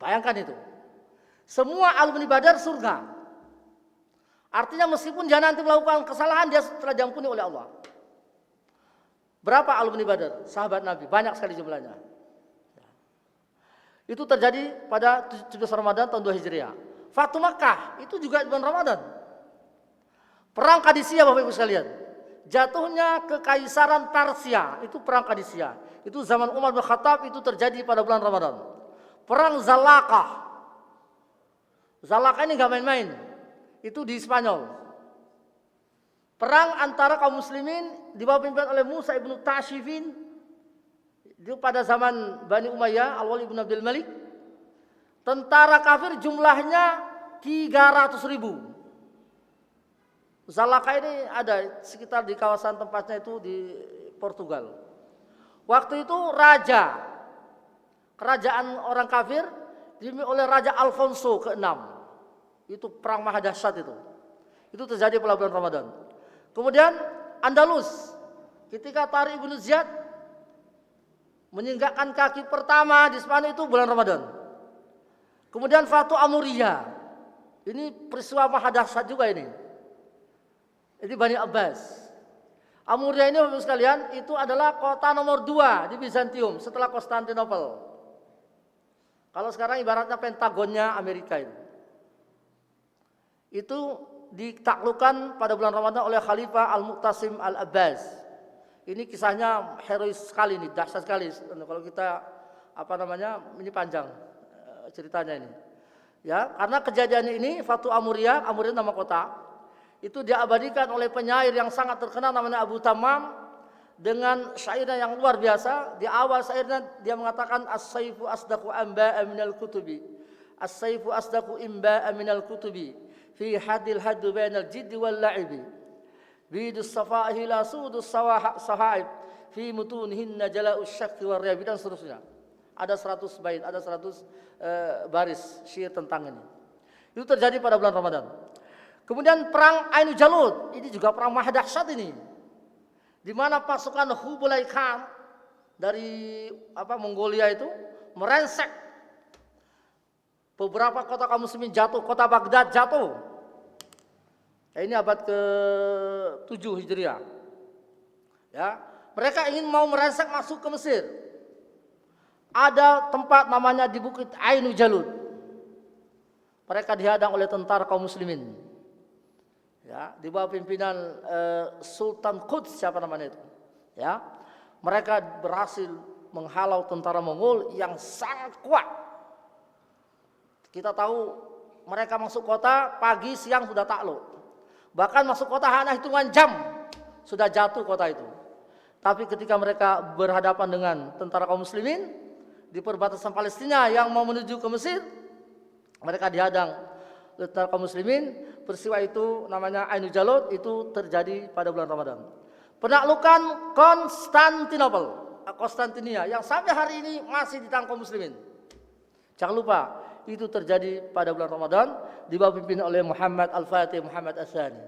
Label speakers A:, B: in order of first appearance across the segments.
A: Bayangkan itu. Semua alumni Badar surga. Artinya meskipun dia nanti melakukan kesalahan, dia telah diampuni oleh Allah. Berapa alumni Badar? Sahabat Nabi, banyak sekali jumlahnya. Itu terjadi pada 17 Ramadan tahun 2 Hijriah. Fatu Makkah itu juga bulan Ramadan. Perang Qadisiyah Bapak Ibu sekalian. Jatuhnya kekaisaran Persia, itu perang Qadisiyah. Itu zaman Umar bin Khattab, itu terjadi pada bulan Ramadan. Perang Zalaqah. Zalaqah ini gak main-main. Itu di Spanyol. Perang antara kaum muslimin di bawah pimpinan oleh Musa ibnu Tashifin. Itu pada zaman Bani Umayyah, Al-Walid bin Abdul Malik. Tentara kafir jumlahnya 300.000. Zalaqah ini ada sekitar di kawasan tempatnya itu di Portugal. Waktu itu kerajaan orang kafir dipimpin oleh Raja Alfonso ke-6. Itu perang maha dahsyat itu. Itu terjadi pada bulan Ramadan. Kemudian Andalus, ketika Tariq bin Ziyad menginjakkan kaki pertama di Spanyol itu bulan Ramadan. Kemudian Fatu Amuriyah. Ini peristiwa maha dahsyat juga ini. Ini Bani Abbas. Amuriyah ini Bapak sekalian, itu adalah kota nomor 2 di Bizantium setelah Konstantinopel. Kalau sekarang ibaratnya Pentagonnya Amerika itu. Itu ditaklukkan pada bulan Ramadan oleh Khalifah Al-Muqtasim Al-Abbas. Ini kisahnya herois sekali nih, dahsyat sekali. Kalau kita ini panjang ceritanya ini. Ya, karena kejadian ini Fatu Amuriyah nama kota. Itu diabadikan oleh penyair yang sangat terkenal namanya Abu Tamam dengan syairnya yang luar biasa. Di awal syairnya dia mengatakan as-sayfu asdaqu anba'a minal kutubi. As-sayfu asdaqu imba'a minal kutubi fi hadil haddu bainal jiddi wal la'ibi. Bidus safahi la sudus sahaib fi mutunihinna jala'us syakki war riyabi, dan seterusnya. Ada 100 bait, ada 100 baris syair tentang ini. Itu terjadi pada bulan Ramadan. Kemudian perang Ainu Jalut, ini juga perang maha dahsyat ini. Di mana pasukan Hubulai Khan dari Mongolia itu merensek beberapa kota kaum muslimin jatuh, kota Baghdad jatuh. Ini abad ke-7 Hijriah. Ya, mereka ingin mau merensek masuk ke Mesir. Ada tempat namanya di Bukit Ainu Jalut. Mereka dihadang oleh tentara kaum muslimin. Ya, di bawah pimpinan Sultan Quds, siapa namanya itu? Ya, mereka berhasil menghalau tentara Mongol yang sangat kuat. Kita tahu mereka masuk kota pagi siang sudah takluk. Bahkan masuk kota hanya hitungan jam sudah jatuh kota itu. Tapi ketika mereka berhadapan dengan tentara kaum muslimin di perbatasan Palestina yang mau menuju ke Mesir, mereka dihadang tentara kaum muslimin. Peristiwa itu namanya Ainu Jalut, itu terjadi pada bulan Ramadan. Penaklukan Konstantinia yang sampai hari ini masih ditangkap kaum muslimin. Jangan lupa, itu terjadi pada bulan Ramadan di bawah pimpinan oleh Muhammad Al-Fatih Muhammad As-Sani.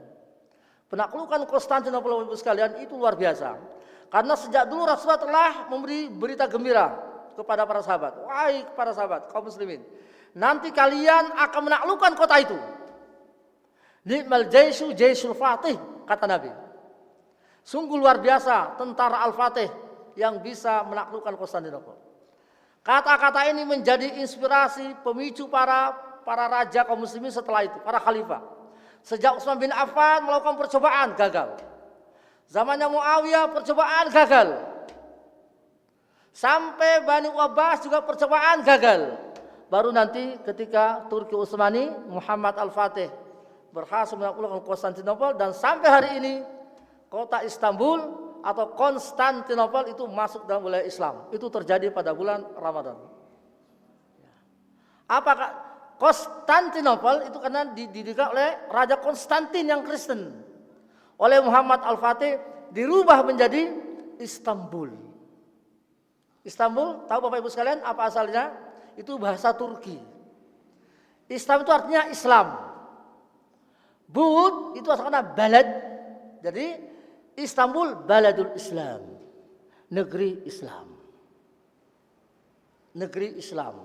A: Penaklukan Konstantinopel Ibu sekalian itu luar biasa. Karena sejak dulu Rasulullah telah memberi berita gembira kepada para sahabat. Wahai para sahabat kaum muslimin, nanti kalian akan menaklukkan kota itu. Ni'mal jaisu jaisul fatih, kata Nabi. Sungguh luar biasa tentara Al-Fatih yang bisa menaklukkan Konstantinopel. Kata-kata ini menjadi inspirasi pemicu para raja kaum muslimin setelah itu, para khalifah. Sejak Utsman bin Affan melakukan percobaan, gagal. Zamannya Muawiyah percobaan, gagal. Sampai Bani Abbas juga percobaan, gagal. Baru nanti ketika Turki Utsmani, Muhammad Al-Fatih berhasil menaklukkan Konstantinopel, dan sampai hari ini kota Istanbul atau Konstantinopel itu masuk dalam wilayah Islam. Itu terjadi pada bulan Ramadan. Apakah Konstantinopel itu karena didirikan oleh Raja Konstantin yang Kristen. Oleh Muhammad Al-Fatih dirubah menjadi Istanbul. Istanbul, tahu Bapak Ibu sekalian apa asalnya? Itu bahasa Turki. Islam itu artinya Islam. Bud itu asalnya balad. Jadi Istanbul baladul Islam. Negeri Islam. Negeri Islam.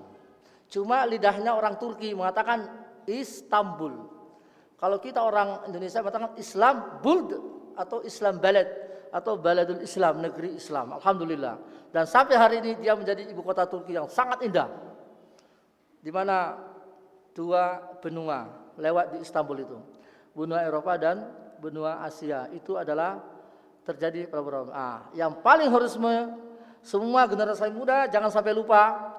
A: Cuma lidahnya orang Turki mengatakan Istanbul. Kalau kita orang Indonesia mengatakan Islam Buld atau Islam Balad atau Baladul Islam, negeri Islam. Alhamdulillah. Dan sampai hari ini dia menjadi ibu kota Turki yang sangat indah. Di mana dua benua lewat di Istanbul itu. Benua Eropa dan benua Asia. Itu adalah terjadi pada yang paling harus semua generasi muda jangan sampai lupa.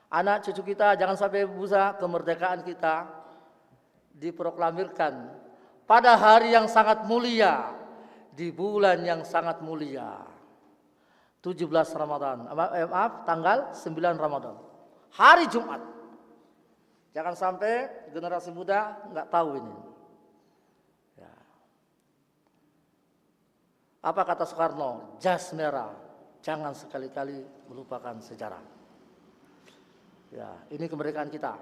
A: Anak cucu kita jangan sampai busa kemerdekaan kita diproklamirkan pada hari yang sangat mulia, di bulan yang sangat mulia, 17 Ramadan, tanggal 9 Ramadan, hari Jumat. Jangan sampai generasi muda nggak tahu ini. Ya. Apa kata Soekarno? Jas merah, jangan sekali-kali melupakan sejarah. Ya, ini kemerdekaan kita.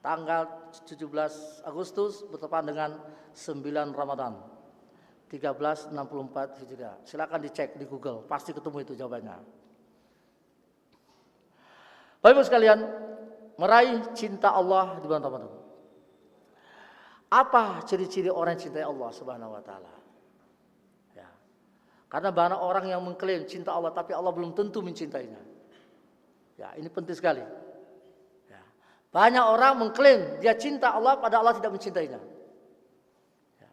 A: Tanggal 17 Agustus bertepatan dengan 9 Ramadan 1364 Hijriah. Silakan dicek di Google, pasti ketemu itu jawabannya. Bapak Ibu sekalian, meraih cinta Allah di bulan Ramadan. Apa ciri-ciri orang yang cintai Allah Subhanahu wa taala? Ya. Karena banyak orang yang mengklaim cinta Allah tapi Allah belum tentu mencintainya. Ya, ini penting sekali. Banyak orang mengklaim dia cinta Allah padahal Allah tidak mencintainya. Ya.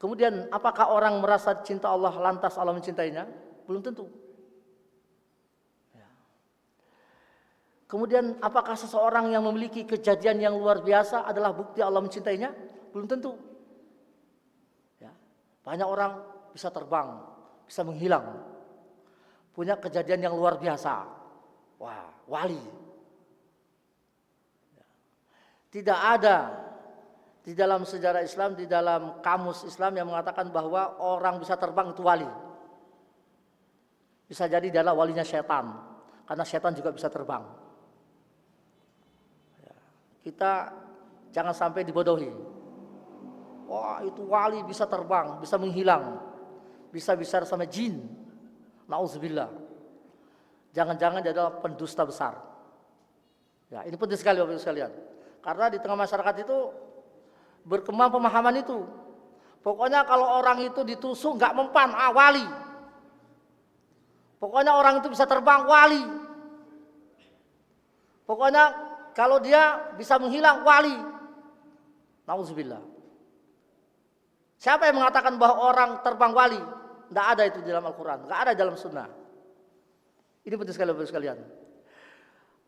A: Kemudian apakah orang merasa cinta Allah lantas Allah mencintainya? Belum tentu. Ya. Kemudian apakah seseorang yang memiliki kejadian yang luar biasa adalah bukti Allah mencintainya? Belum tentu. Ya. Banyak orang bisa terbang, bisa menghilang, punya kejadian yang luar biasa. Wah, wali. Tidak ada di dalam sejarah Islam, di dalam kamus Islam yang mengatakan bahwa orang bisa terbang itu wali. Bisa jadi dia adalah walinya setan, karena setan juga bisa terbang. Kita jangan sampai dibodohi. Wah, itu wali bisa terbang, bisa menghilang, bisa bicara sama jin. Nauzubillah. Jangan-jangan dia adalah pendusta besar. Ya, ini penting sekali Bapak Ibu sekalian. Karena di tengah masyarakat itu berkembang pemahaman itu. Pokoknya kalau orang itu ditusuk nggak mempan, wali. Pokoknya orang itu bisa terbang, wali. Pokoknya kalau dia bisa menghilang, wali. Nauzubillah. Siapa yang mengatakan bahwa orang terbang wali? Tidak ada itu di dalam Al-Quran, tidak ada dalam Sunnah. Ini penting sekali Bapak sekalian.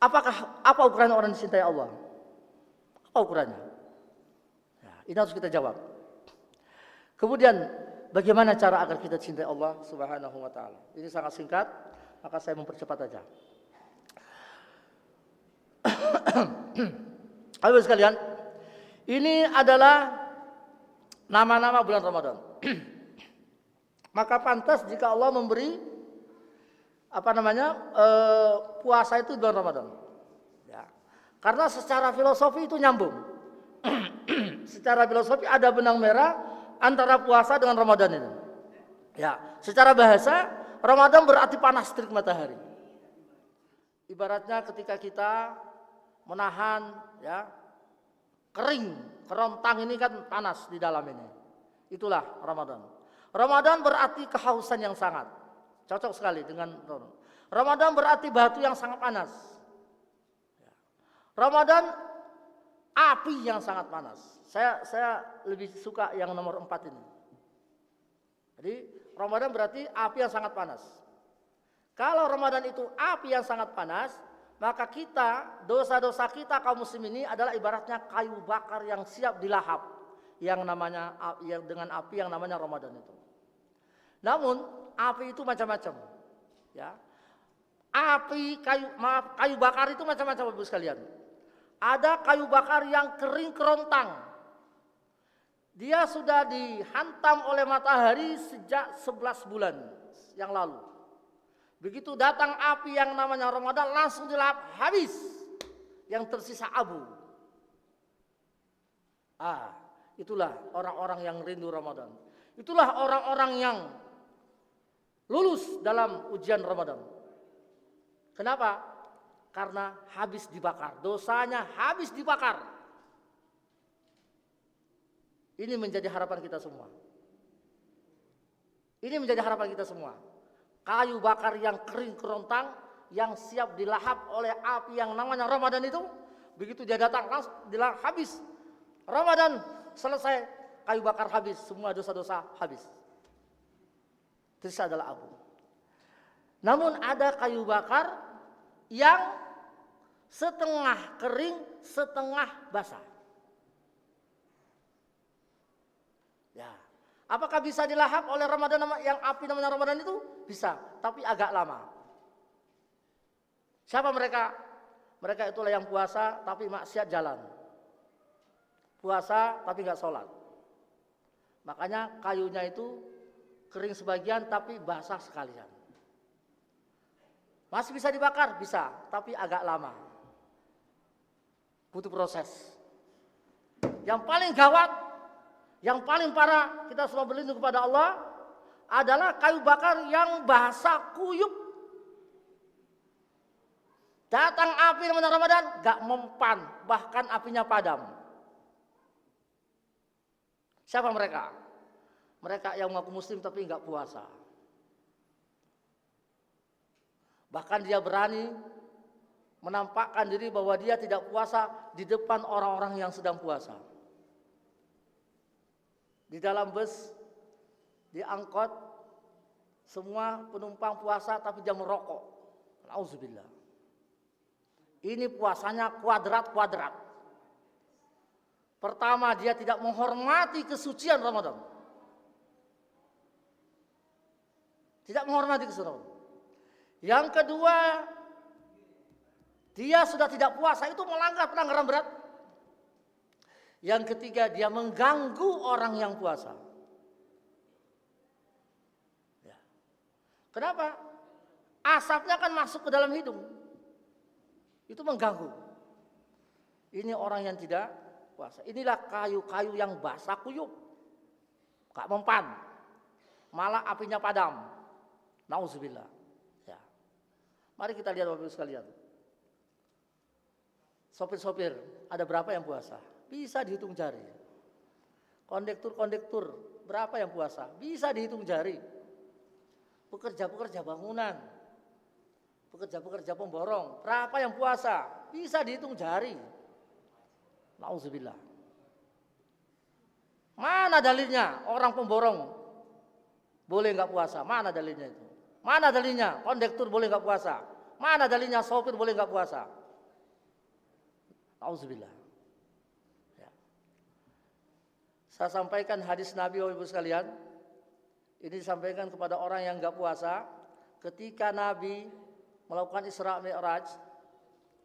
A: Apa ukuran orang dicintai Allah? Apa ukurannya? Ya, ini harus kita jawab. Kemudian bagaimana cara agar kita cintai Allah Subhanahu wa taala? Ini sangat singkat, maka saya mempercepat aja. Bapak sekalian, ini adalah nama-nama bulan Ramadan. Maka pantas jika Allah memberi puasa itu bulan Ramadan. Ya. Karena secara filosofi itu nyambung. Secara filosofi ada benang merah antara puasa dengan Ramadan ini. Ya, secara bahasa Ramadan berarti panas terik matahari. Ibaratnya ketika kita menahan ya kering, kerontang ini kan panas di dalam ini. Itulah Ramadan. Ramadan berarti kehausan yang sangat. Cocok sekali dengan Ramadan berarti batu yang sangat panas. Ramadan api yang sangat panas. Saya lebih suka yang nomor 4 ini. Jadi Ramadan berarti api yang sangat panas. Kalau Ramadan itu api yang sangat panas, maka kita, dosa-dosa kita kaum muslim ini adalah ibaratnya kayu bakar yang siap dilahap, yang dengan api yang namanya Ramadan itu. Namun api itu macam-macam, ya. Kayu bakar itu macam-macam Bapak sekalian. Ada kayu bakar yang kering kerontang. Dia sudah dihantam oleh matahari sejak 11 bulan yang lalu. Begitu datang api yang namanya Ramadan langsung dilahap habis. Yang tersisa abu. Itulah orang-orang yang rindu Ramadan. Itulah orang-orang yang lulus dalam ujian Ramadan. Kenapa? karena habis dibakar. Dosanya habis dibakar. Ini menjadi harapan kita semua. Ini menjadi harapan kita semua. Kayu bakar yang kering kerontang, yang siap dilahap oleh api yang namanya Ramadan itu, begitu dia datang langsung dilahap, habis. Ramadan selesai, kayu bakar habis, semua dosa-dosa habis. Tersisa adalah abu. Namun ada kayu bakar yang setengah kering, setengah basah. Ya, apakah bisa dilahap oleh Ramadan yang api namanya Ramadan itu? Bisa, tapi agak lama. Siapa mereka? Mereka itulah yang puasa tapi maksiat jalan. Puasa tapi nggak sholat. Makanya kayunya itu kering sebagian tapi basah sekalian. Masih bisa dibakar? Bisa, tapi agak lama. Butuh proses. Yang paling gawat, yang paling parah, kita semua berlindung kepada Allah, adalah kayu bakar yang basah kuyup. Datang api namanya Ramadan, gak mempan, bahkan apinya padam. Siapa mereka? Mereka yang mengaku muslim tapi gak puasa. Bahkan dia berani menampakkan diri bahwa dia tidak puasa di depan orang-orang yang sedang puasa. Di dalam bus, di angkot, semua penumpang puasa tapi dia merokok. Auzubillah. Ini puasanya kuadrat-kuadrat. Pertama, dia tidak menghormati kesucian Ramadan. Tidak menghormati kesucian Ramadan. Yang kedua, dia sudah tidak puasa, itu melanggar pelanggaran berat. Yang ketiga, dia mengganggu orang yang puasa. Ya. Kenapa? Asapnya akan masuk ke dalam hidung. Itu mengganggu. Ini orang yang tidak puasa. Inilah kayu-kayu yang basah kuyup. Gak mempan. Malah apinya padam. Nauzubillah. Ya. Mari kita lihat Bapak Ibu sekalian. Sopir-sopir, ada berapa yang puasa? Bisa dihitung jari. Kondektur-kondektur, berapa yang puasa? Bisa dihitung jari. Pekerja-pekerja bangunan, pekerja-pekerja pemborong, berapa yang puasa? Bisa dihitung jari. Nauzubillah. Mana dalilnya orang pemborong boleh nggak puasa? Mana dalilnya itu? Mana dalilnya kondektur boleh nggak puasa? Mana dalilnya sopir boleh nggak puasa? Nauzubillah. Saya sampaikan hadis Nabi Bapak Ibu sekalian. Ini disampaikan kepada orang yang enggak puasa. Ketika Nabi melakukan Isra Mi'raj,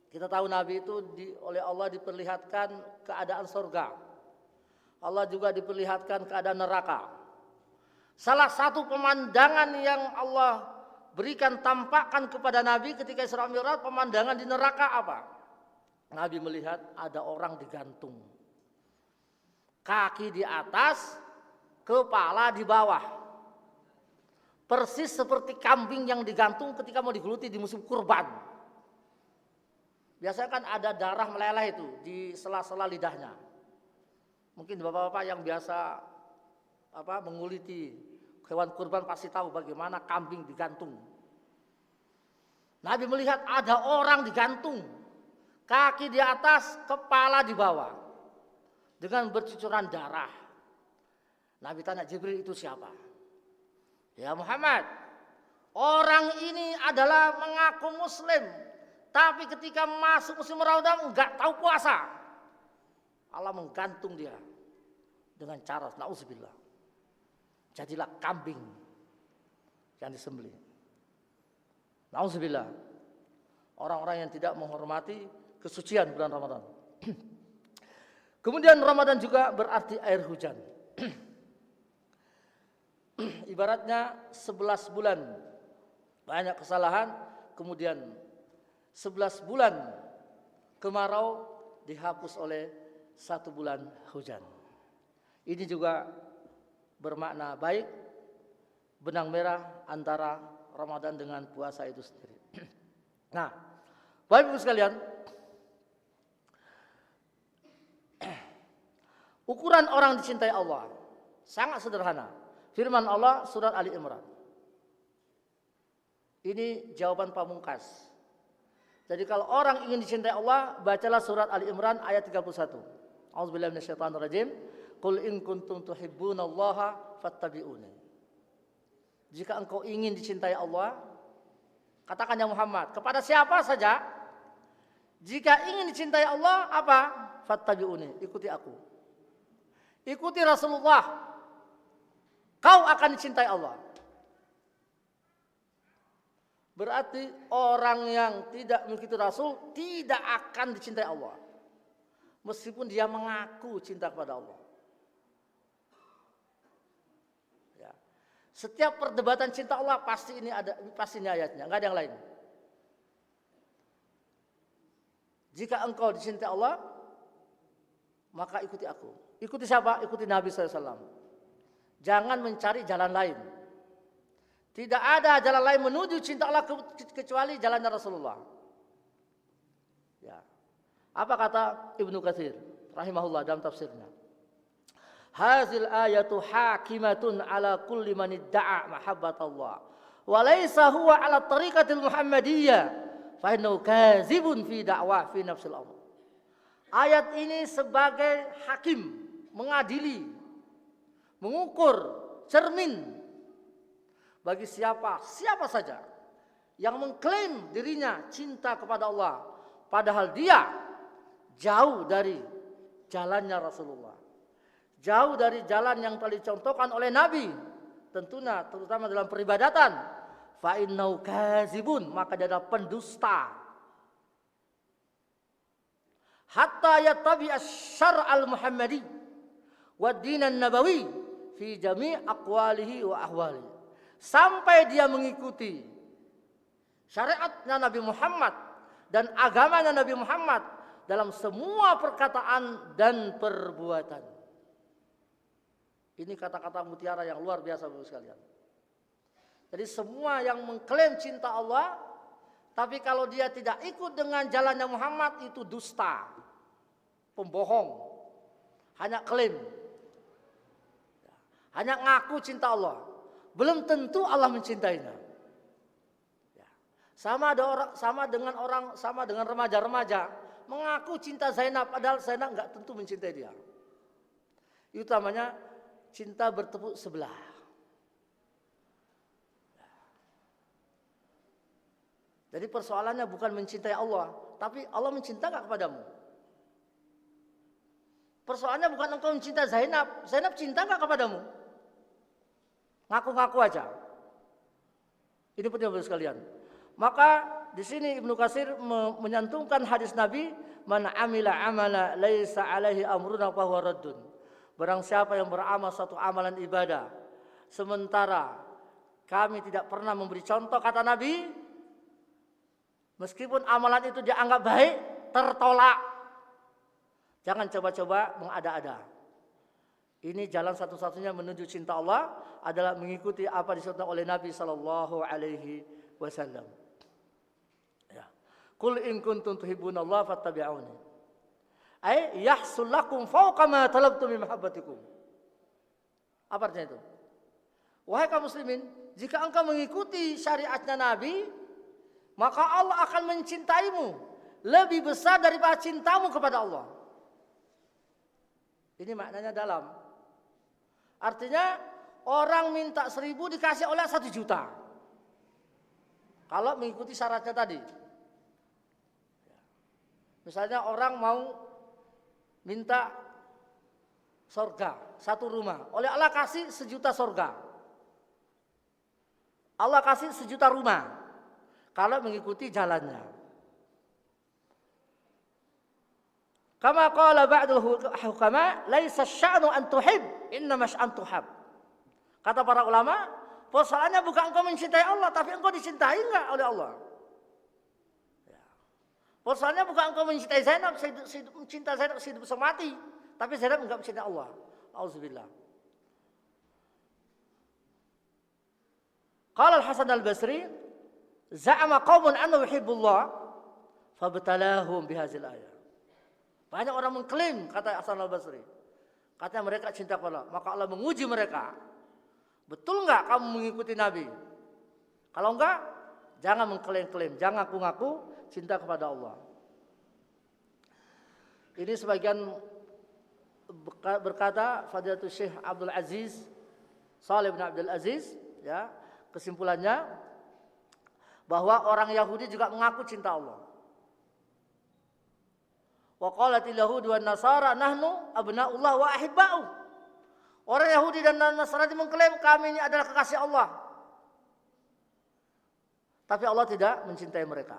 A: kita tahu Nabi itu oleh Allah diperlihatkan keadaan surga. Allah juga diperlihatkan keadaan neraka. Salah satu pemandangan yang Allah berikan tampakkan kepada Nabi ketika Isra Mi'raj, pemandangan di neraka apa? Nabi melihat ada orang digantung. Kaki di atas, kepala di bawah. Persis seperti kambing yang digantung ketika mau digeluti di musim kurban. Biasanya kan ada darah meleleh itu di sela-sela lidahnya. Mungkin bapak-bapak yang biasa menguliti hewan kurban pasti tahu bagaimana kambing digantung. Nabi melihat ada orang digantung. Kaki di atas, kepala di bawah. Dengan bercucuran darah. Nabi tanya Jibril, itu siapa? Ya Muhammad, orang ini adalah mengaku muslim, tapi ketika masuk musim Ramadan enggak tahu puasa. Allah menggantung dia dengan cara nauzubillah. Jadilah kambing yang disembelih. Nauzubillah. Orang-orang yang tidak menghormati kesucian bulan Ramadan. Kemudian Ramadan juga berarti air hujan. Ibaratnya 11 bulan banyak kesalahan, kemudian 11 bulan kemarau dihapus oleh 1 bulan hujan. Ini juga bermakna baik, benang merah antara Ramadan dengan puasa itu sendiri. Nah, Baik Ibu sekalian, ukuran orang dicintai Allah sangat sederhana. Firman Allah surat Ali Imran. Ini jawaban pamungkas. Jadi kalau orang ingin dicintai Allah, bacalah surat Ali Imran ayat 31. A'udzubillahi minasyaitonirrajim. Qul in kuntum tuhibbunallaha fattabi'uni. Jika engkau ingin dicintai Allah, katakan ya Muhammad, kepada siapa saja, jika ingin dicintai Allah, apa? Fattabi'uni, ikuti aku. Ikuti Rasulullah, kau akan dicintai Allah. Berarti orang yang tidak mengikuti Rasul tidak akan dicintai Allah. Meskipun dia mengaku cinta kepada Allah. Ya. Setiap perdebatan cinta Allah pasti ini ayatnya, enggak ada yang lain. Jika engkau dicintai Allah, maka ikuti aku. Ikuti siapa? Ikuti Nabi SAW. Jangan mencari jalan lain. Tidak ada jalan lain menuju cinta Allah kecuali jalannya Rasulullah. Ya. Apa kata Ibnu Katsir rahimahullah dalam tafsirnya? Hazil ayatu hakimatun ala kulli man idda'a mahabbatallah wa laysa huwa ala tariqatil muhammadiyah fa innahu kazibun fi da'wah fi nafsil amr. Ayat ini sebagai hakim, mengadili, mengukur, cermin bagi siapa saja yang mengklaim dirinya cinta kepada Allah, padahal dia jauh dari jalannya Rasulullah, jauh dari jalan yang telah dicontohkan oleh Nabi, tentunya terutama dalam peribadatan. Fa innahu kazibun, maka dia adalah pendusta. Hatta yattabi asy-syar'al Muhammadi wa dinan nabawi fi jami' aqwalihi wa ahwalihi. Sampai dia mengikuti syariatnya Nabi Muhammad dan agamanya Nabi Muhammad dalam semua perkataan dan perbuatan. Ini kata-kata mutiara yang luar biasa Bapak sekalian. Jadi semua yang mengklaim cinta Allah, tapi kalau dia tidak ikut dengan jalannya Muhammad, itu dusta, pembohong, hanya klaim, hanya ngaku cinta Allah. Belum tentu Allah mencintainya. Ya. Sama dengan remaja-remaja mengaku cinta Zainab, padahal Zainab nggak tentu mencintai dia. Itu namanya cinta bertepuk sebelah. Jadi persoalannya bukan mencintai Allah, tapi Allah mencinta nggak kepadamu. Persoalannya bukan engkau mencinta Zainab, Zainab cinta nggak kepadamu. Ngaku-ngaku aja. Ini penting Bapak sekalian. Maka di sini Ibnu Katsir menyantumkan hadis Nabi, "Man amila amala laisa alaihi amruna fa huwa raddun." Barang siapa yang beramal suatu amalan ibadah sementara kami tidak pernah memberi contoh, kata Nabi, meskipun amalan itu dianggap baik, tertolak. Jangan coba-coba mengada-ada. Ini jalan satu-satunya menuju cinta Allah adalah mengikuti apa disebutkan oleh Nabi sallallahu alaihi wasallam. Ya. Qul in kuntum tuhibbunallaha fattabi'uni. Ay yahsul lakum fawqa ma talabtum min mahabbatikum. Apa artinya itu? Wahai kaum muslimin, jika engkau mengikuti syariatnya Nabi, maka Allah akan mencintaimu lebih besar daripada cintamu kepada Allah. Ini maknanya dalam. Artinya orang minta 1.000 dikasih oleh 1 juta. Kalau mengikuti syaratnya tadi. Misalnya orang mau minta surga, 1 rumah. Oleh Allah kasih 1 juta surga. Allah kasih 1 juta rumah. Kalau mengikuti jalannya. Kama qala ba'dul hukama, laisa sya'nu an tuhib, innama sya'an tuhab. Kata para ulama, persoalannya bukan engkau mencintai Allah, tapi engkau dicintai enggak oleh Allah. Ya. Persoalannya bukan engkau mencintai Zainab, mencinta Zainab hidup semati, tapi Zainab enggak mencintai Allah. Auzubillah. Qala Al-Hasan Al-Basri, za'ama qaumun annahu yuhibbullah, Fabtalahum bihadzal ayah. Banyak orang mengklaim, kata Hasan al-Basri, katanya mereka cinta kepada Allah, maka Allah menguji mereka. Betul enggak kamu mengikuti Nabi? Kalau enggak, jangan mengklaim-klaim, jangan ngaku-ngaku cinta kepada Allah. Ini sebagian berkata Fadilatul Syekh Abdul Aziz Saleh bin Abdul Aziz, ya, kesimpulannya bahwa orang Yahudi juga mengaku cinta Allah. Wa qalatil yahud wan nasara nahnu abnaullah wa ahibba'u. Orang Yahudi dan Nasrani mengklaim kami ini adalah kekasih Allah. Tapi Allah tidak mencintai mereka.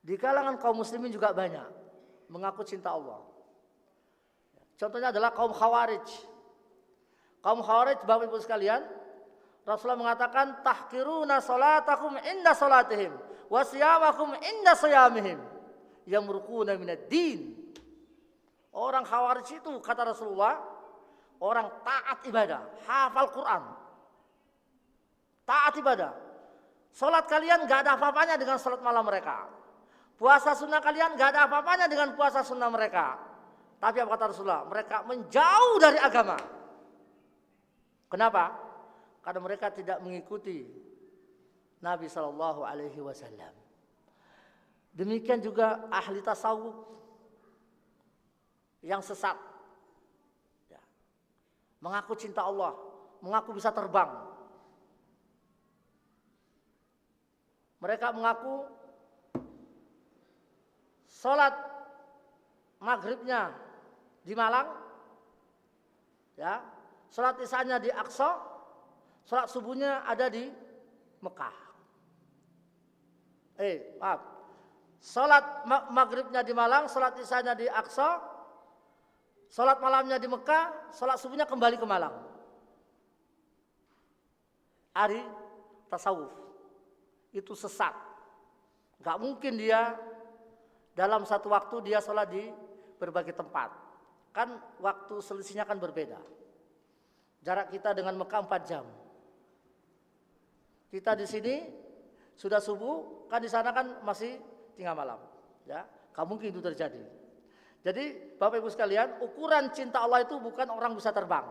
A: Di kalangan kaum muslimin juga banyak mengaku cinta Allah. Contohnya adalah kaum Khawarij. Kaum Khawarij, Bapak Ibu sekalian, Rasulullah mengatakan tahqiruna salatakum inda salatihim wa siyamakum inda siyamihim yamruquna minad din. Orang Khawarij itu, kata Rasulullah, orang taat ibadah, hafal Quran, taat ibadah. Salat kalian gak ada apa-apanya dengan salat malam mereka. Puasa sunnah kalian gak ada apa-apanya dengan puasa sunnah mereka. Tapi apa kata Rasulullah? Mereka menjauh dari agama. Kenapa? Karena mereka tidak mengikuti Nabi SAW. Demikian juga ahli tasawuf yang sesat, ya, mengaku cinta Allah, mengaku bisa terbang. Mereka mengaku sholat maghribnya di Malang, ya, sholat isanya di Aqsa, sholat subuhnya ada di Mekah. Sholat maghribnya di Malang, sholat isanya di Aqsa, sholat malamnya di Mekah, sholat subuhnya kembali ke Malang. Ahli tasawuf itu sesat. Gak mungkin dia dalam satu waktu dia sholat di berbagai tempat. Kan waktu selisihnya kan berbeda. Jarak kita dengan Mekah 4 jam. Kita di sini sudah subuh, kan di sana kan masih tengah malam. Ya, gak mungkin itu terjadi. Jadi Bapak Ibu sekalian, ukuran cinta Allah itu bukan orang bisa terbang.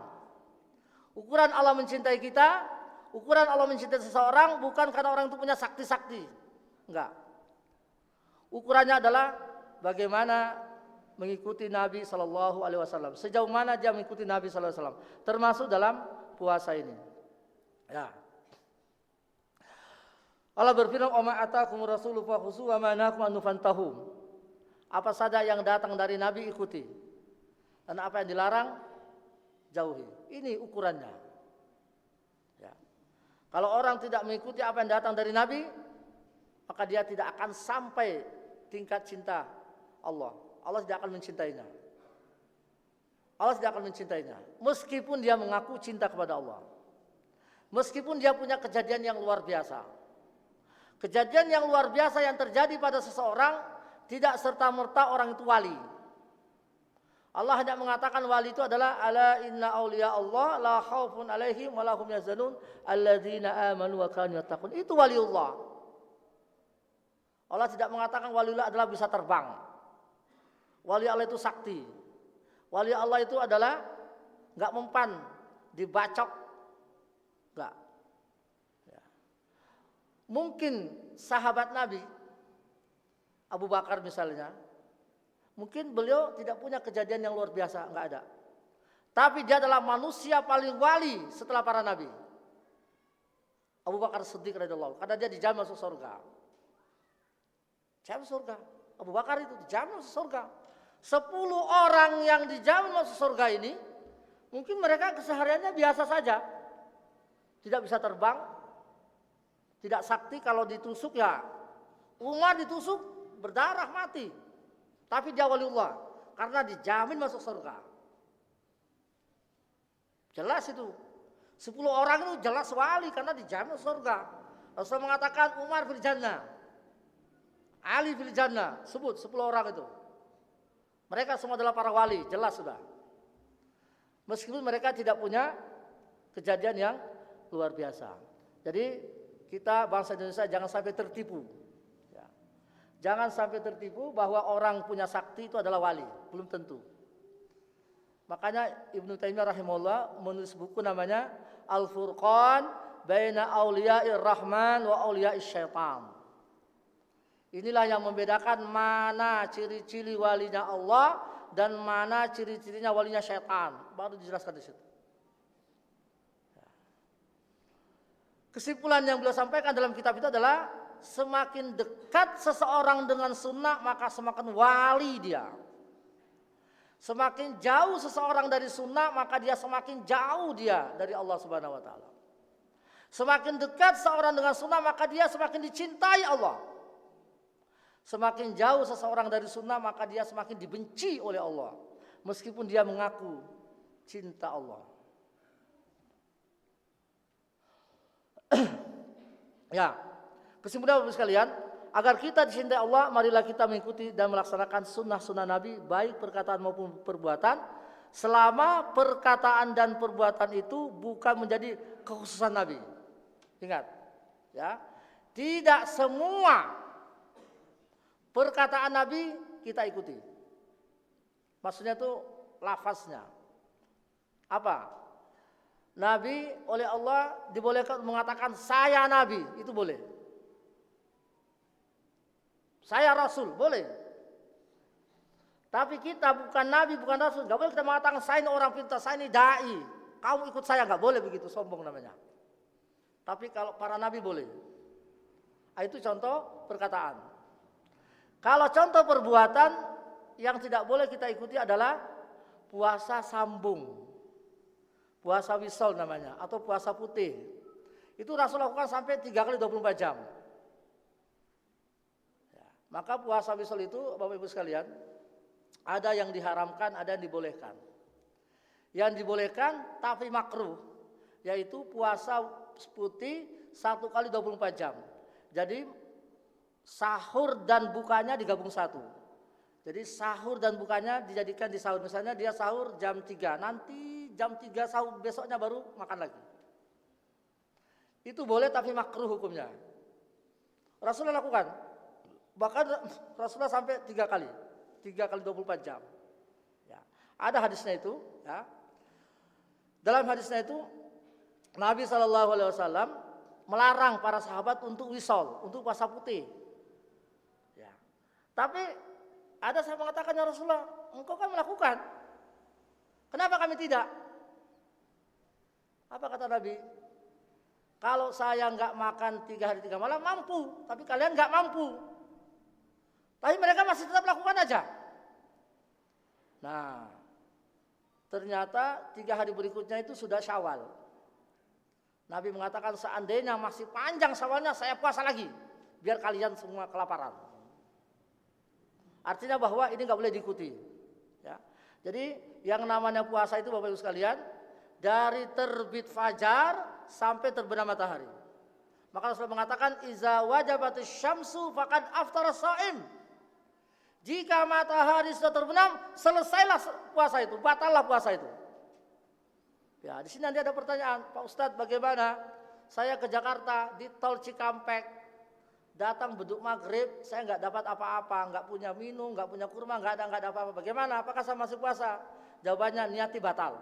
A: Ukuran Allah mencintai kita, ukuran Allah mencintai seseorang bukan karena orang itu punya sakti-sakti. Enggak. Ukurannya adalah bagaimana mengikuti Nabi SAW. Sejauh mana dia mengikuti Nabi SAW. Termasuk dalam puasa ini. Ya. Allah berfirman, "Wa ma atakumur rasulu fakhuzuhu wa ma nahakum anhu fantahu." Apa saja yang datang dari Nabi ikuti, dan apa yang dilarang jauhi. Ini ukurannya. Ya. Kalau orang tidak mengikuti apa yang datang dari Nabi, maka dia tidak akan sampai tingkat cinta Allah. Allah tidak akan mencintainya. Allah tidak akan mencintainya. Meskipun dia mengaku cinta kepada Allah. Meskipun dia punya kejadian yang luar biasa. Kejadian yang luar biasa yang terjadi pada seseorang tidak serta-merta orang itu wali. Allah hanya mengatakan wali itu adalah ala inna auliya Allah la khaufun alaihim wa lahum yahzanun alladzina amanu wa kanu yattaqun. Itu waliullah. Allah tidak mengatakan waliullah adalah bisa terbang. Wali Allah itu sakti. Wali Allah itu adalah enggak mempan, dibacok. Enggak. Ya. Mungkin sahabat Nabi Abu Bakar misalnya, mungkin beliau tidak punya kejadian yang luar biasa, enggak ada. Tapi dia adalah manusia paling wali setelah para nabi. Abu Bakar Siddiq radhiyallahu anhu, karena dia dijamin masuk surga. Jamin surga. Abu Bakar itu dijamin masuk surga. 10 orang yang dijamin masuk surga ini, mungkin mereka kesehariannya biasa saja. Tidak bisa terbang, tidak sakti, kalau ditusuk ya. Umar ditusuk berdarah mati, tapi dia waliullah karena dijamin masuk surga. Jelas itu, 10 orang itu jelas wali karena dijamin masuk surga. Rasul mengatakan Umar fil jannah, Ali fil jannah, sebut 10 orang itu. Mereka semua adalah para wali, jelas sudah. Meskipun mereka tidak punya kejadian yang luar biasa. Jadi kita bangsa Indonesia jangan sampai tertipu. Jangan sampai tertipu bahwa orang punya sakti itu adalah wali, belum tentu. Makanya Ibnu Taimiyah rahimahullah menulis buku namanya Al-Furqan Baina Auliya'ir Rahman wa Auliya'is Syaitan. Inilah yang membedakan mana ciri-ciri walinya Allah dan mana ciri-cirinya walinya syaitan. Baru dijelaskan di situ. Kesimpulan yang beliau sampaikan dalam kitab itu adalah semakin dekat seseorang dengan sunnah maka semakin wali dia. Semakin jauh seseorang dari sunnah maka dia semakin jauh dia dari Allah Subhanahu wa taala. Semakin dekat seorang dengan sunnah maka dia semakin dicintai Allah. Semakin jauh seseorang dari sunnah maka dia semakin dibenci oleh Allah. Meskipun dia mengaku cinta Allah. Ya, kesimpulan Bapak sekalian, agar kita dicintai Allah, marilah kita mengikuti dan melaksanakan sunnah-sunnah Nabi, baik perkataan maupun perbuatan, selama perkataan dan perbuatan itu bukan menjadi kekhususan Nabi. Ingat, ya, tidak semua perkataan Nabi kita ikuti. Maksudnya itu lafaznya. Apa? Nabi oleh Allah dibolehkan mengatakan saya Nabi, itu boleh. Saya Rasul, boleh. Tapi kita bukan Nabi, bukan Rasul. Gak boleh kita mengatakan saya ini orang pintar, saya ini da'i. Kamu ikut saya, gak boleh begitu, sombong namanya. Tapi kalau para Nabi boleh. Itu contoh perkataan. Kalau contoh perbuatan yang tidak boleh kita ikuti adalah puasa sambung. Puasa wisol namanya atau puasa putih. Itu Rasul lakukan sampai 3 kali 24 jam. Ya, maka puasa wisol itu Bapak Ibu sekalian, ada yang diharamkan, ada yang dibolehkan. Yang dibolehkan tapi makruh, yaitu puasa putih 1 kali 24 jam. Jadi sahur dan bukanya digabung satu. Jadi sahur dan bukanya dijadikan di sahur. Misalnya dia sahur jam 3, nanti jam 3 sahur besoknya baru makan lagi. Itu boleh tapi makruh hukumnya. Rasulullah lakukan. Bahkan Rasulullah sampai 3 kali. 3 kali 24 jam. Ya. Ada hadisnya itu. Ya. Dalam hadisnya itu Nabi SAW melarang para sahabat untuk wisol, untuk puasa putih. Ya. Tapi ada saya mengatakan ya Rasulullah, engkau kan melakukan. Kenapa kami tidak? Apa kata Nabi? Kalau saya nggak makan 3 hari 3 malam mampu, tapi kalian nggak mampu. Tapi mereka masih tetap lakukan aja. Nah, ternyata 3 hari berikutnya itu sudah Syawal. Nabi mengatakan seandainya masih panjang Syawalnya saya puasa lagi, biar kalian semua kelaparan. Artinya bahwa ini nggak boleh diikuti. Ya. Jadi yang namanya puasa itu Bapak Ibu sekalian, dari terbit fajar sampai terbenam matahari. Maka Rasulullah mengatakan iza wajabatis syamsu faqad aftara shaim. Jika matahari sudah terbenam, selesailah puasa itu, batallah puasa itu. Ya, di sini nanti ada pertanyaan, Pak Ustadz bagaimana? Saya ke Jakarta di tol Cikampek, datang beduk maghrib, saya nggak dapat apa-apa, nggak punya minum, nggak punya kurma, nggak ada apa-apa. Bagaimana? Apakah saya masih puasa? Jawabannya niati batal.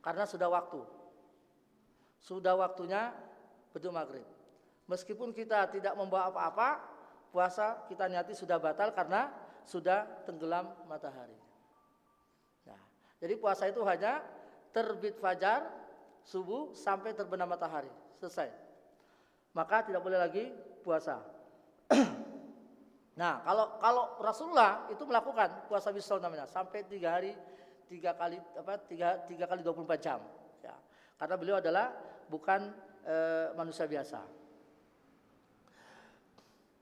A: Karena sudah waktu. Sudah waktunya beduk maghrib. Meskipun kita tidak membawa apa-apa, puasa kita niati sudah batal karena sudah tenggelam matahari. Nah, jadi puasa itu hanya terbit fajar, subuh sampai terbenam matahari. Selesai. Maka tidak boleh lagi puasa. Nah, kalau Rasulullah itu melakukan puasa wisol namanya sampai 3 hari 3 kali 24 jam. Ya. Karena beliau adalah bukan manusia biasa.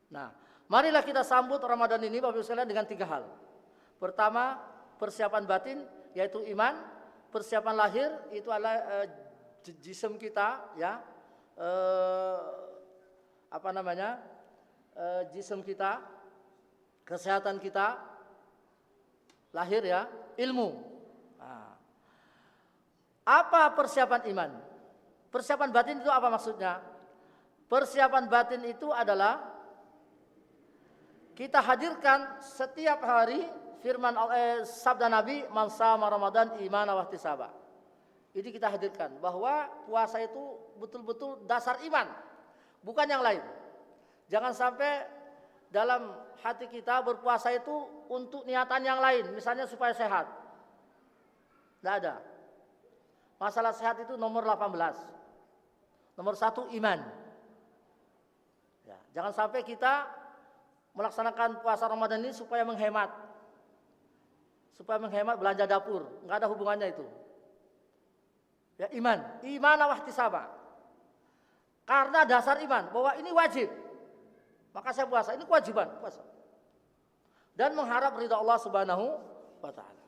A: Nah, marilah kita sambut Ramadan ini Bapak Ibu sekalian dengan 3 hal. Pertama, persiapan batin yaitu iman, persiapan lahir itu adalah jisim kita, ya. Jisim kita, kesehatan kita, lahir ya, ilmu. Nah, apa persiapan iman? Persiapan batin itu apa maksudnya? Persiapan batin itu adalah kita hadirkan setiap hari firman sabda Nabi, "Man shama Ramadan imanan wa ihtisaba." Ini kita hadirkan bahwa puasa itu betul-betul dasar iman, bukan yang lain. Jangan sampai dalam hati kita berpuasa itu untuk niatan yang lain, misalnya supaya sehat. Tidak ada. Masalah sehat itu nomor 18. Nomor 1 iman. Ya, jangan sampai kita melaksanakan puasa Ramadan ini supaya menghemat. Supaya menghemat belanja dapur. Enggak ada hubungannya itu. Ya, iman wa ihtisaba. Karena dasar iman bahwa ini wajib. Maka saya puasa, ini kewajiban puasa. Dan mengharap ridha Allah Subhanahu wa taala.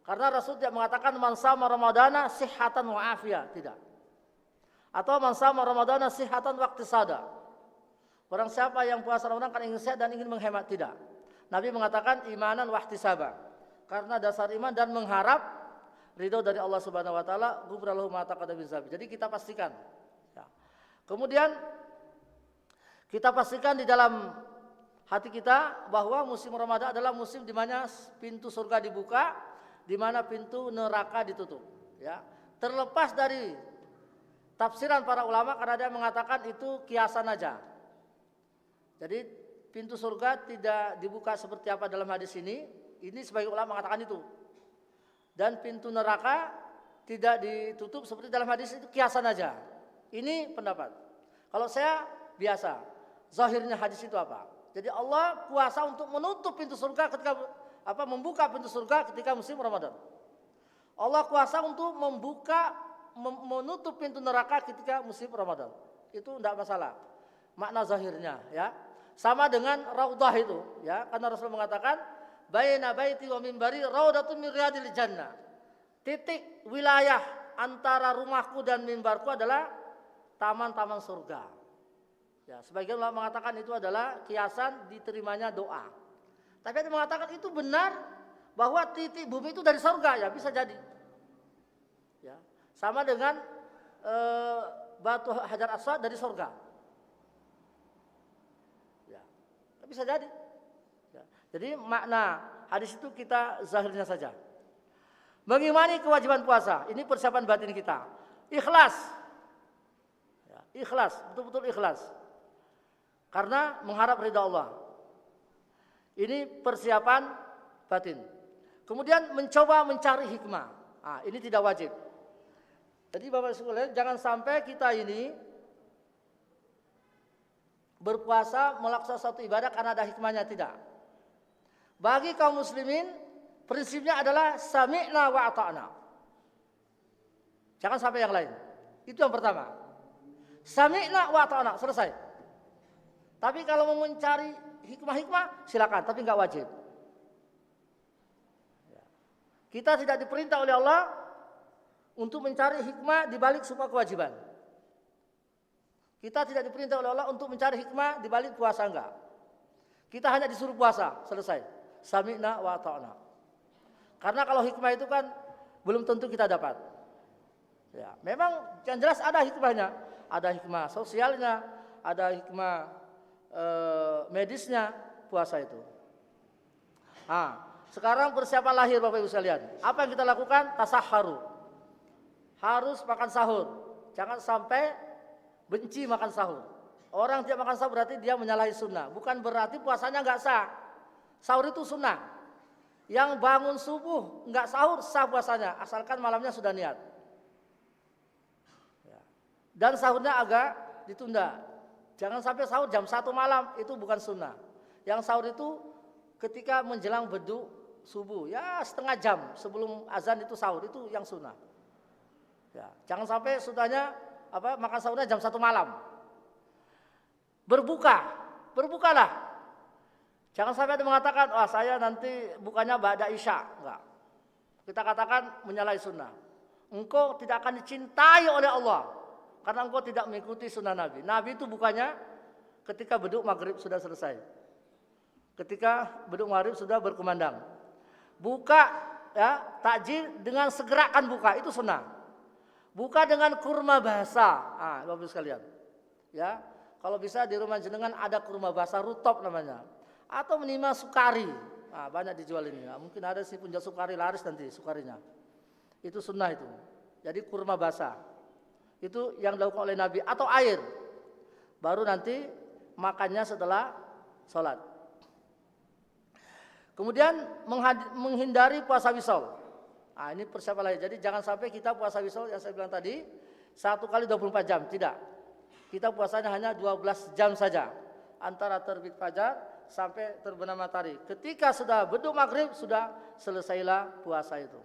A: Karena Rasul tidak mengatakan man shama Ramadana sihhatan wa afiyah, tidak. Atau man shama Ramadana sihhatan wa iqtisada. Barang siapa yang puasa Ramadan kan ingin sehat dan ingin menghemat, tidak. Nabi mengatakan imanan wa ihtisaba. Karena dasar iman dan mengharap ridho dari Allah Subhanahu wa taala, ghufrallahu ma taqaddama min dzambi. Jadi kita pastikan. Ya. Kemudian kita pastikan di dalam hati kita bahwa musim Ramadan adalah musim di mana pintu surga dibuka, di mana pintu neraka ditutup, ya. Terlepas dari tafsiran para ulama karena dia mengatakan itu kiasan aja. Jadi pintu surga tidak dibuka seperti apa dalam hadis ini sebagai ulama mengatakan itu. Dan pintu neraka tidak ditutup seperti dalam hadis itu kiasan aja. Ini pendapat. Kalau saya biasa, zahirnya hadis itu apa? Jadi Allah kuasa untuk menutup pintu surga ketika membuka pintu surga ketika musim Ramadan. Allah kuasa untuk menutup pintu neraka ketika musim Ramadan. Itu tidak masalah. Makna zahirnya, ya. Sama dengan raudhah itu, ya. Karena Rasul mengatakan, "Baina baiti wa minbari raudatun min riyadil jannah." Titik wilayah antara rumahku dan mimbarku adalah taman-taman surga. Ya, sebagian ulama mengatakan itu adalah kiasan diterimanya doa. Tapi ada mengatakan itu benar bahwa titik bumi itu dari surga, ya bisa jadi. Ya, sama dengan batu Hajar Aswad dari surga. Ya, bisa jadi. Ya, jadi makna hadis itu kita zahirnya saja. Mengimani kewajiban puasa, ini persiapan batin kita. Ikhlas. Ya, ikhlas, betul-betul ikhlas. Karena mengharap ridha Allah. Ini persiapan batin. Kemudian mencoba mencari hikmah. Ini tidak wajib. Jadi Bapak Ibu sekalian, jangan sampai kita ini berpuasa melaksanakan satu ibadah karena ada hikmahnya, tidak. Bagi kaum muslimin, prinsipnya adalah sami'na wa ata'na. Jangan sampai yang lain. Itu yang pertama. Sami'na wa ata'na, selesai. Tapi kalau mau mencari hikmah-hikmah silakan, tapi enggak wajib. Kita tidak diperintah oleh Allah untuk mencari hikmah di balik semua kewajiban. Kita tidak diperintah oleh Allah untuk mencari hikmah di balik puasa, enggak. Kita hanya disuruh puasa, selesai. Sami'na wa ata'na. Karena kalau hikmah itu kan belum tentu kita dapat. Ya, memang yang jelas ada hikmahnya, ada hikmah sosialnya, ada hikmah medisnya puasa itu. Sekarang persiapan lahir Bapak Ibu sekalian. Apa yang kita lakukan? Tasahharu. Harus makan sahur. Jangan sampai benci makan sahur. Orang tidak makan sahur berarti dia menyalahi sunnah. Bukan berarti puasanya enggak sah. Sahur itu sunnah. Yang bangun subuh enggak sahur sah puasanya, asalkan malamnya sudah niat. Dan sahurnya agak ditunda. Jangan sampai sahur jam 1 malam, itu bukan sunnah. Yang sahur itu ketika menjelang beduk subuh, ya setengah jam sebelum azan itu sahur, itu yang sunnah. Ya, jangan sampai sudahnya makan sahurnya jam 1 malam. Berbukalah. Jangan sampai ada mengatakan, saya nanti bukanya ba'da isya, enggak. Kita katakan menyalahi sunnah. Engkau tidak akan dicintai oleh Allah karena engkau tidak mengikuti sunnah Nabi. Nabi itu bukannya ketika beduk maghrib sudah selesai. Ketika beduk maghrib sudah berkumandang. Buka ya, takjil dengan segerakan buka, itu sunnah. Buka dengan kurma basah. Bapak sekalian. Ya. kalau bisa di rumah jenengan ada kurma basah rutop namanya, atau minimal sukari. Nah, banyak dijual ini. Nah, mungkin ada sih punya sukari laris nanti sukarinya. Itu sunnah itu. Jadi kurma basah. Itu yang dilakukan oleh Nabi atau air. Baru nanti makannya setelah sholat. Kemudian menghindari puasa wisol. Nah, ini persiapan lain. Jadi jangan sampai kita puasa wisol yang saya bilang tadi 1 kali 24 jam, tidak. Kita puasanya hanya 12 jam saja. Antara terbit fajar sampai terbenam matahari. Ketika sudah beduk maghrib, sudah selesailah puasa itu.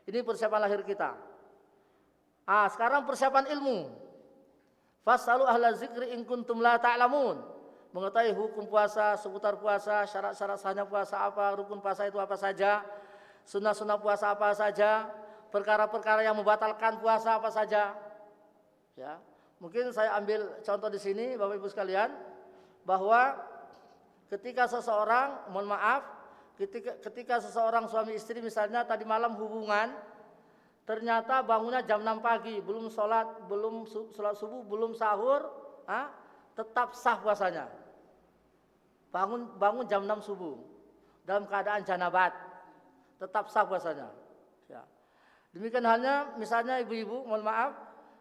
A: Ini persiapan lahir kita. Sekarang persiapan ilmu. Fasalu ahla zikri in kuntum la ta'lamun. Mengetahui hukum puasa, seputar puasa, syarat-syarat sahnya puasa apa, rukun puasa itu apa saja, sunnah-sunnah puasa apa saja, perkara-perkara yang membatalkan puasa apa saja. Ya, mungkin saya ambil contoh di sini, Bapak Ibu sekalian, bahwa ketika seseorang, mohon maaf, ketika seseorang suami istri misalnya tadi malam hubungan, ternyata bangunnya jam 6 pagi, belum sholat subuh, belum sahur, tetap sah puasanya. Bangun jam 6 subuh, dalam keadaan janabat, tetap sah puasanya. Ya. Demikian halnya misalnya ibu-ibu, mohon maaf,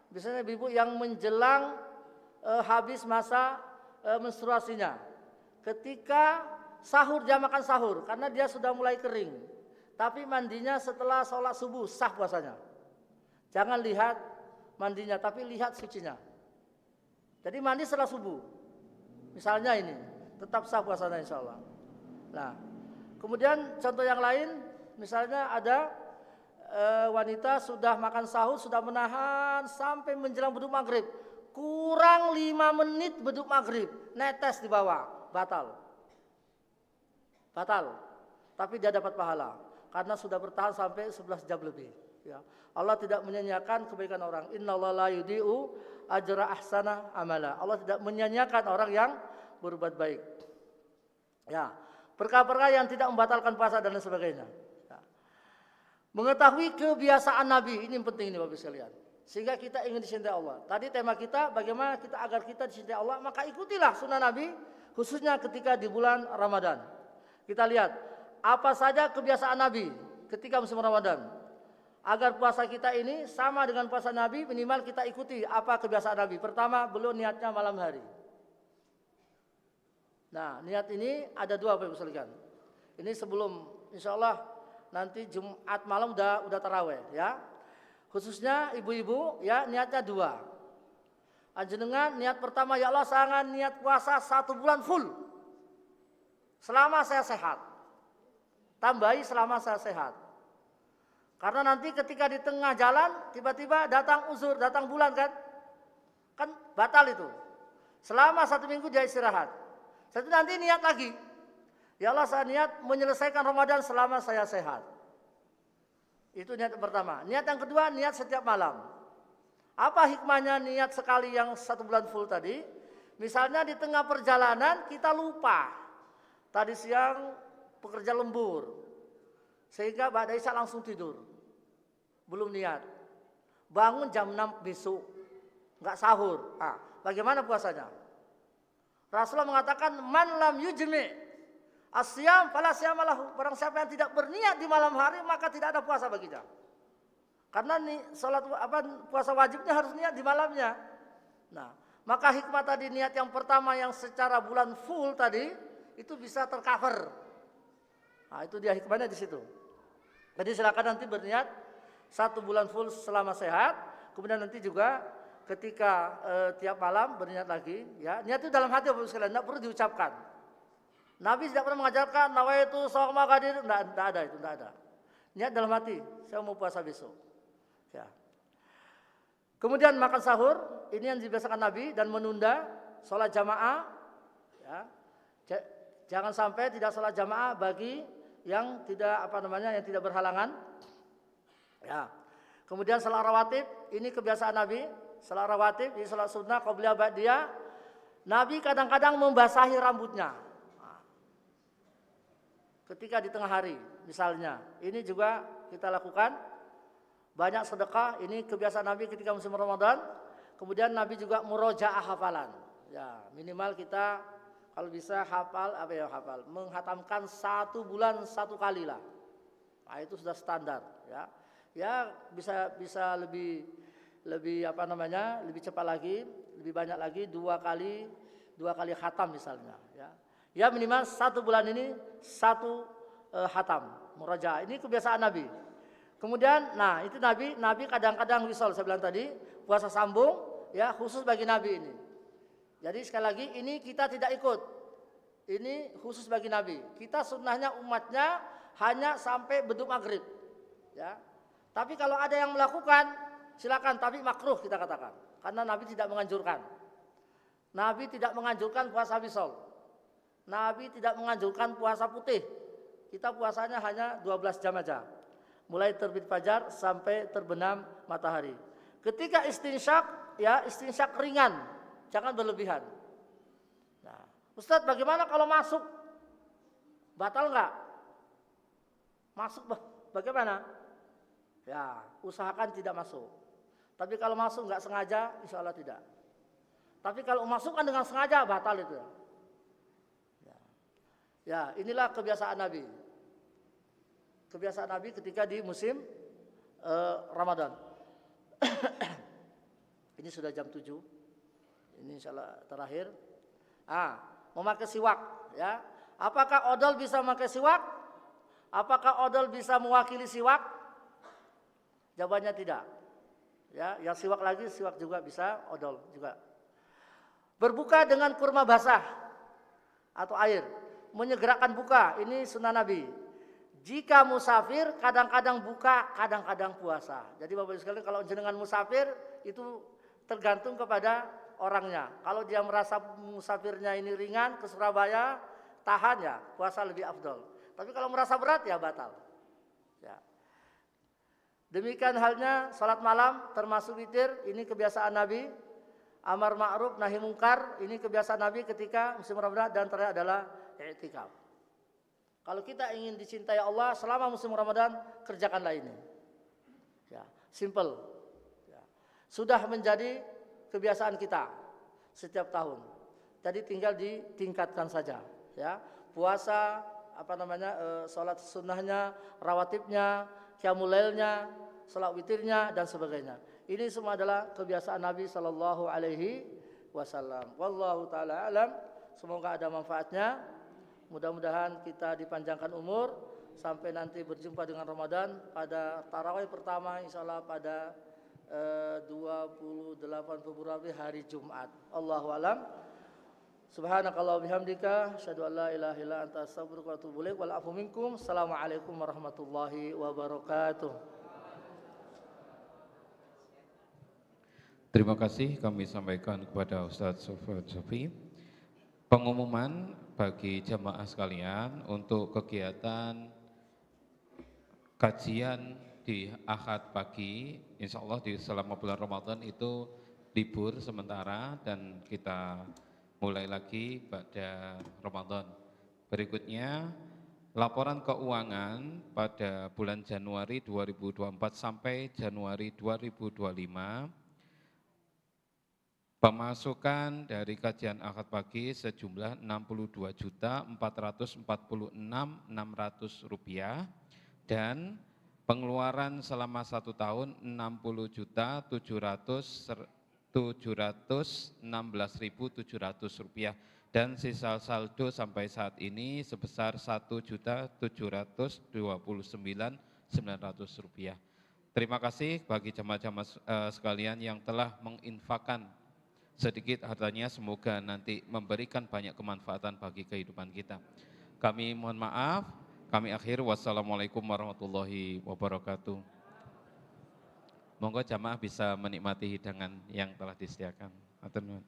A: misalnya ibu-ibu yang menjelang habis masa menstruasinya. Ketika sahur, dia makan sahur karena dia sudah mulai kering. Tapi mandinya setelah sholat subuh, sah puasanya. Jangan lihat mandinya, tapi lihat sucinya. Jadi mandi setelah subuh. Misalnya ini, tetap sah puasanya insya Allah. Nah, kemudian contoh yang lain, misalnya ada wanita sudah makan sahur, sudah menahan sampai menjelang beduk maghrib. Kurang 5 menit beduk maghrib, netes di bawah. Batal. Tapi dia dapat pahala karena sudah bertahan sampai 11 jam lebih. Ya. Allah tidak menyanyiakan kebaikan orang. Innallaha la yudhi'u ajra ahsana amala. Allah tidak menyanyiakan orang yang berbuat baik. Ya, perkara-perkara yang tidak membatalkan puasa dan lain sebagainya. Ya. Mengetahui kebiasaan Nabi, ini yang penting nih Bapak sekalian. Sehingga kita ingin dicintai Allah. Tadi tema kita bagaimana kita agar kita dicintai Allah, maka ikutilah sunnah Nabi. Khususnya ketika di bulan Ramadan. Kita lihat apa saja kebiasaan Nabi ketika musim Ramadan. Agar puasa kita ini sama dengan puasa Nabi, minimal kita ikuti apa kebiasaan Nabi. Pertama, beliau niatnya malam hari. Nah, niat ini ada 2 Bapak Ibu sekalian. Ini sebelum insya Allah nanti Jumat malam udah taraweh ya. Khususnya ibu-ibu ya, niatnya 2. Anjenengan niat pertama, ya Allah saya niat puasa 1 bulan full selama saya sehat. Tambahi selama saya sehat. Karena nanti ketika di tengah jalan tiba-tiba datang uzur, datang bulan kan batal itu. Selama 1 minggu dia istirahat. Setelah nanti niat lagi, ya Allah saya niat menyelesaikan Ramadan selama saya sehat. Itu niat pertama. Niat yang kedua, niat setiap malam. Apa hikmahnya niat sekali yang 1 bulan full tadi? Misalnya di tengah perjalanan kita lupa. Tadi siang pekerja lembur. Sehingga ba'da isya langsung tidur. Belum niat. Bangun jam 6 besok. Enggak sahur. Bagaimana puasanya? Rasulullah mengatakan man lam yujmi asyam fala syama lahu. Barang siapa yang tidak berniat di malam hari maka tidak ada puasa baginya. Karena puasa wajibnya harus niat di malamnya. Nah, maka hikmah tadi niat yang pertama yang secara bulan full tadi itu bisa tercover. Nah, itu dia hikmahnya di situ. Jadi silakan nanti berniat 1 bulan full selama sehat, kemudian nanti juga ketika tiap malam berniat lagi, ya. Niat itu dalam hati Bapak sekalian, tidak perlu diucapkan. Nabi tidak pernah mengajarkan nawaitu shauma qadir, enggak ada itu, enggak ada. Niat dalam hati, saya mau puasa besok. Ya. Kemudian makan sahur, ini yang dibiasakan Nabi, dan menunda sholat jamaah. Ya. Jangan sampai tidak sholat jamaah bagi yang tidak berhalangan. Ya. Kemudian sholat rawatib, ini kebiasaan Nabi. Sholat rawatib, ini sholat sunnah, qobliyah ba'diyah. Nabi kadang-kadang membasahi rambutnya. Ketika di tengah hari, misalnya, ini juga kita lakukan. Banyak sedekah, ini kebiasaan Nabi ketika musim Ramadan. Kemudian Nabi juga murojaah hafalan. Ya, minimal kita kalau bisa hafal menghatamkan 1 bulan 1 kali lah. Nah, itu sudah standar ya. Ya bisa lebih lebih cepat lagi, lebih banyak lagi 2 kali khatam misalnya ya. Ya minimal 1 bulan ini 1 khatam murajaah. Ini kebiasaan Nabi. Kemudian nah itu Nabi kadang-kadang wisol, saya bilang tadi, puasa sambung ya, khusus bagi Nabi ini. Jadi sekali lagi ini kita tidak ikut. Ini khusus bagi Nabi. Kita sunnahnya umatnya hanya sampai beduk maghrib. Ya. Tapi kalau ada yang melakukan silakan, tapi makruh kita katakan. Karena Nabi tidak menganjurkan. Nabi tidak menganjurkan puasa wisol. Nabi tidak menganjurkan puasa putih. Kita puasanya hanya 12 jam aja. Mulai terbit fajar sampai terbenam matahari. Ketika istinsyak, ya istinsyak ringan, jangan berlebihan. Nah, Ustadz bagaimana kalau masuk? Batal enggak? Masuk bagaimana? Ya, usahakan tidak masuk. Tapi kalau masuk enggak sengaja, insya Allah tidak. Tapi kalau masukkan dengan sengaja, batal itu. Ya, inilah kebiasaan Nabi. Kebiasaan Nabi ketika di musim Ramadan. Ini sudah jam 7. Ini insyaallah terakhir. Memakai siwak ya. Apakah odol bisa memakai siwak? Apakah odol bisa mewakili siwak? Jawabannya tidak. Ya, yang siwak lagi, siwak juga bisa, odol juga. Berbuka dengan kurma basah atau air, menyegerakan buka, ini sunnah Nabi. Jika musafir kadang-kadang buka, kadang-kadang puasa. Jadi Bapak Ibu sekalian, kalau jenengan musafir itu tergantung kepada orangnya. Kalau dia merasa musafirnya ini ringan ke Surabaya, tahan ya, puasa lebih afdol. Tapi kalau merasa berat ya batal. Ya. Demikian halnya salat malam termasuk witir, ini kebiasaan Nabi. Amar ma'ruf nahi mungkar, ini kebiasaan Nabi ketika musim Ramadan, dan terakhir adalah i'tikaf. Kalau kita ingin dicintai Allah selama musim Ramadan, kerjakanlah ini. Ya, simple. Ya. Sudah menjadi kebiasaan kita setiap tahun. Jadi tinggal ditingkatkan saja. Ya, puasa, sholat sunnahnya, rawatibnya, qiyamul lailnya, sholat witirnya dan sebagainya. Ini semua adalah kebiasaan Nabi Sallallahu Alaihi Wasallam. Wallahu taala alam. Semoga ada manfaatnya. Mudah-mudahan kita dipanjangkan umur sampai nanti berjumpa dengan Ramadan pada tarawih pertama insyaallah pada 28 Februari hari Jumat. Allahu alam. Subhanakallah bihamdika asyhadu an la ilaha illa anta astaghfiruka wa atubu ilaik. Wal afu minkum. Assalamualaikum warahmatullahi wabarakatuh.
B: Terima kasih kami sampaikan kepada Ustadz Sofwan Sofi. Pengumuman bagi jamaah sekalian untuk kegiatan kajian di Ahad pagi, insya Allah di selama bulan Ramadan itu libur sementara dan kita mulai lagi pada Ramadan. Berikutnya laporan keuangan pada bulan Januari 2024 sampai Januari 2025. Pemasukan dari kajian akad pagi sejumlah Rp60.446.600 dan pengeluaran selama 1 tahun Rp60.716.700 dan sisa saldo sampai saat ini sebesar Rp1.729.900. Terima kasih bagi jamaah-jamaah sekalian yang telah menginfakkan sedikit hartanya, semoga nanti memberikan banyak kemanfaatan bagi kehidupan kita. Kami mohon maaf, kami akhir. Wassalamualaikum warahmatullahi wabarakatuh. Monggo jamaah bisa menikmati hidangan yang telah disediakan. Atur nuwun.